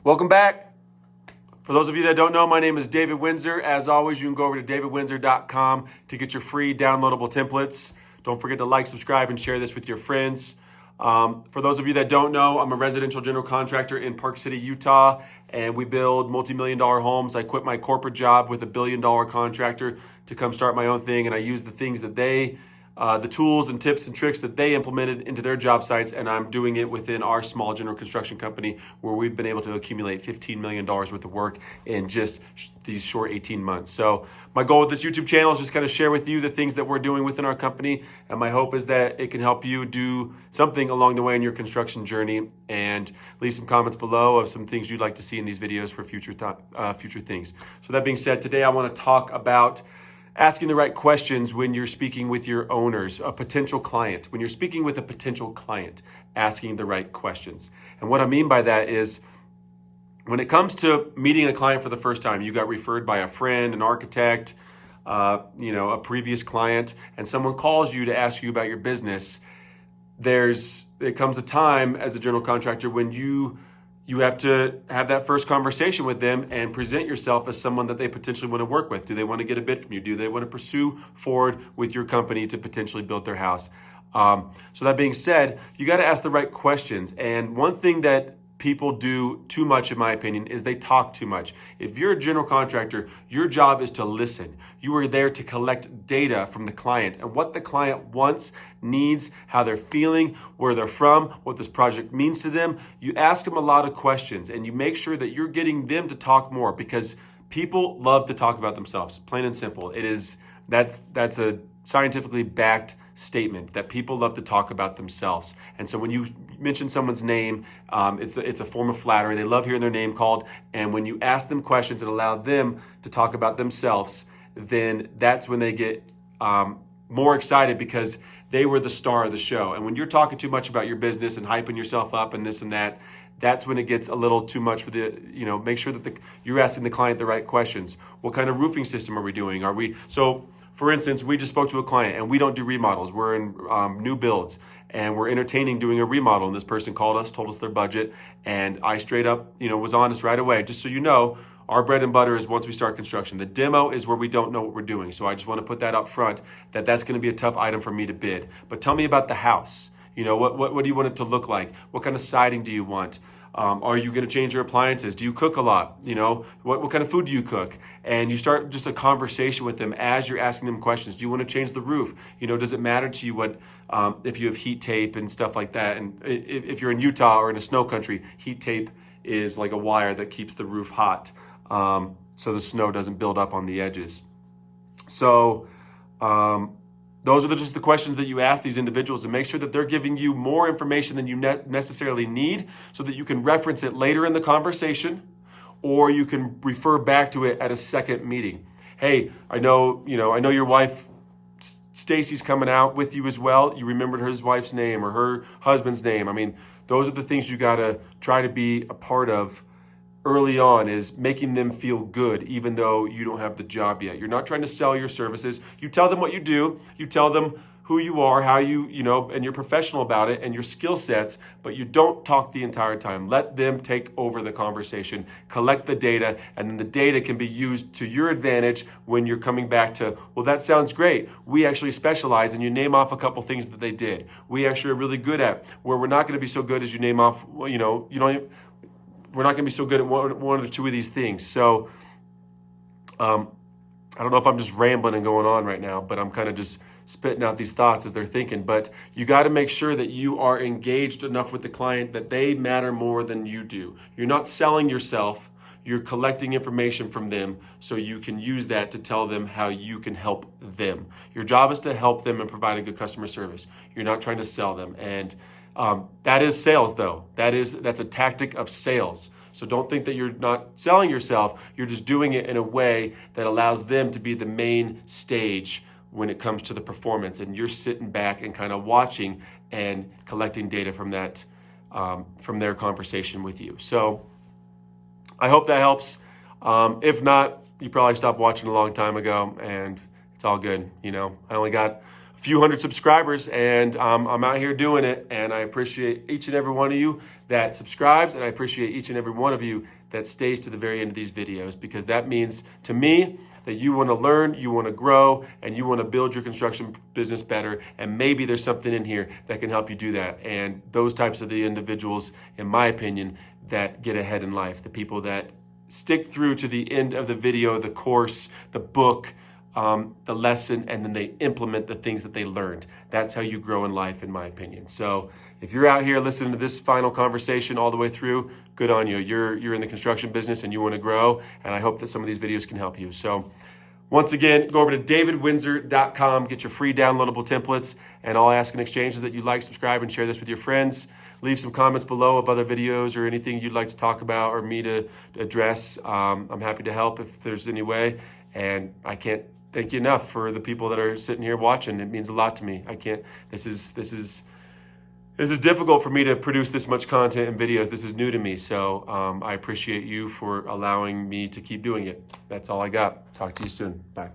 Welcome back. For those of you that don't know, my name is David Windsor. As always, you can go over to davidwindsor.com to get your free downloadable templates. Don't forget to like, subscribe, and share this with your friends. For those of you that don't know, I'm a residential general contractor in Park City, Utah, and we build multi-million-dollar homes. I quit my corporate job with a billion-dollar contractor to come start my own thing, and I use the things that the tools and tips and tricks that they implemented into their job sites, and I'm doing it within our small general construction company where we've been able to accumulate $15 million worth of work in just these short 18 months. So my goal with this YouTube channel is just kind of share with you the things that we're doing within our company, and my hope is that it can help you do something along the way in your construction journey, and leave some comments below of some things you'd like to see in these videos for future things. So that being said, today I want to talk about asking the right questions when you're speaking with your owners, a potential client. When you're speaking with a potential client, asking the right questions. And what I mean by that is when it comes to meeting a client for the first time, you got referred by a friend, an architect, a previous client, and someone calls you to ask you about your business. There comes a time as a general contractor when you have to have that first conversation with them and present yourself as someone that they potentially want to work with. Do they want to get a bid from you? Do they want to pursue forward with your company to potentially build their house? So that being said, you got to ask the right questions. And one thing that people do too much, in my opinion, is they talk too much. If you're a general contractor, your job is to listen. You are there to collect data from the client and what the client wants, needs, how they're feeling, where they're from, what this project means to them. You ask them a lot of questions and you make sure that you're getting them to talk more, because people love to talk about themselves, plain and simple. That's a scientifically backed statement that people love to talk about themselves. And so when you mention someone's name, it's a form of flattery. They love hearing their name called. And when you ask them questions and allow them to talk about themselves, then that's when they get more excited, because they were the star of the show. And when you're talking too much about your business and hyping yourself up and this and that, that's when it gets a little too much for make sure that you're asking the client the right questions. What kind of roofing system are we doing? For instance, we just spoke to a client and we don't do remodels. We're in new builds and we're entertaining doing a remodel. And this person called us, told us their budget. And I straight up, was honest right away. Just so you know, our bread and butter is once we start construction. The demo is where we don't know what we're doing. So I just want to put that up front, that's going to be a tough item for me to bid. But tell me about the house. What do you want it to look like? What kind of siding do you want? Are you going to change your appliances? Do you cook a lot? What kind of food do you cook? And you start just a conversation with them as you're asking them questions. Do you want to change the roof? Does it matter to you if you have heat tape and stuff like that? And if you're in Utah or in a snow country, heat tape is like a wire that keeps the roof hot, so the snow doesn't build up on the edges. So those are just the questions that you ask these individuals, and make sure that they're giving you more information than you necessarily need, so that you can reference it later in the conversation, or you can refer back to it at a second meeting. Hey, I know your wife Stacy's coming out with you as well. You remembered his wife's name or her husband's name. I mean, those are the things you got to try to be a part of early on, is making them feel good, even though you don't have the job yet. You're not trying to sell your services. You tell them what you do. You tell them who you are, how and you're professional about it and your skill sets, but you don't talk the entire time. Let them take over the conversation, collect the data, and then the data can be used to your advantage when you're coming back to, well, that sounds great. We actually specialize, and you name off a couple things that they did. We actually are really good at, where we're not going to be so good as you name off, we're not going to be so good at one or two of these things. So I don't know if I'm just rambling and going on right now, but I'm kind of just spitting out these thoughts as they're thinking. But you got to make sure that you are engaged enough with the client that they matter more than you do. You're not selling yourself. You're collecting information from them so you can use that to tell them how you can help them. Your job is to help them and provide a good customer service. You're not trying to sell them. And that is sales, though. That's a tactic of sales. So don't think that you're not selling yourself. You're just doing it in a way that allows them to be the main stage when it comes to the performance. And you're sitting back and kind of watching and collecting data from that, from their conversation with you. So I hope that helps. If not, you probably stopped watching a long time ago, and it's all good. I only got few hundred subscribers, and I'm out here doing it. And I appreciate each and every one of you that subscribes, and I appreciate each and every one of you that stays to the very end of these videos, because that means to me that you want to learn, you want to grow, and you want to build your construction business better. And maybe there's something in here that can help you do that. And those types of the individuals, in my opinion, that get ahead in life, the people that stick through to the end of the video, the course, the book, the lesson, and then they implement the things that they learned. That's how you grow in life, in my opinion. So if you're out here listening to this final conversation all the way through, good on you. You're in the construction business and you want to grow, and I hope that some of these videos can help you. So once again, go over to davidwindsor.com, get your free downloadable templates, and all I ask in exchange is that you like, subscribe, and share this with your friends. Leave some comments below of other videos or anything you'd like to talk about or me to address. I'm happy to help if there's any way, and I can't thank you enough for the people that are sitting here watching. It means a lot to me. This is difficult for me to produce this much content and videos. This is new to me. So I appreciate you for allowing me to keep doing it. That's all I got. Talk to you soon. Bye.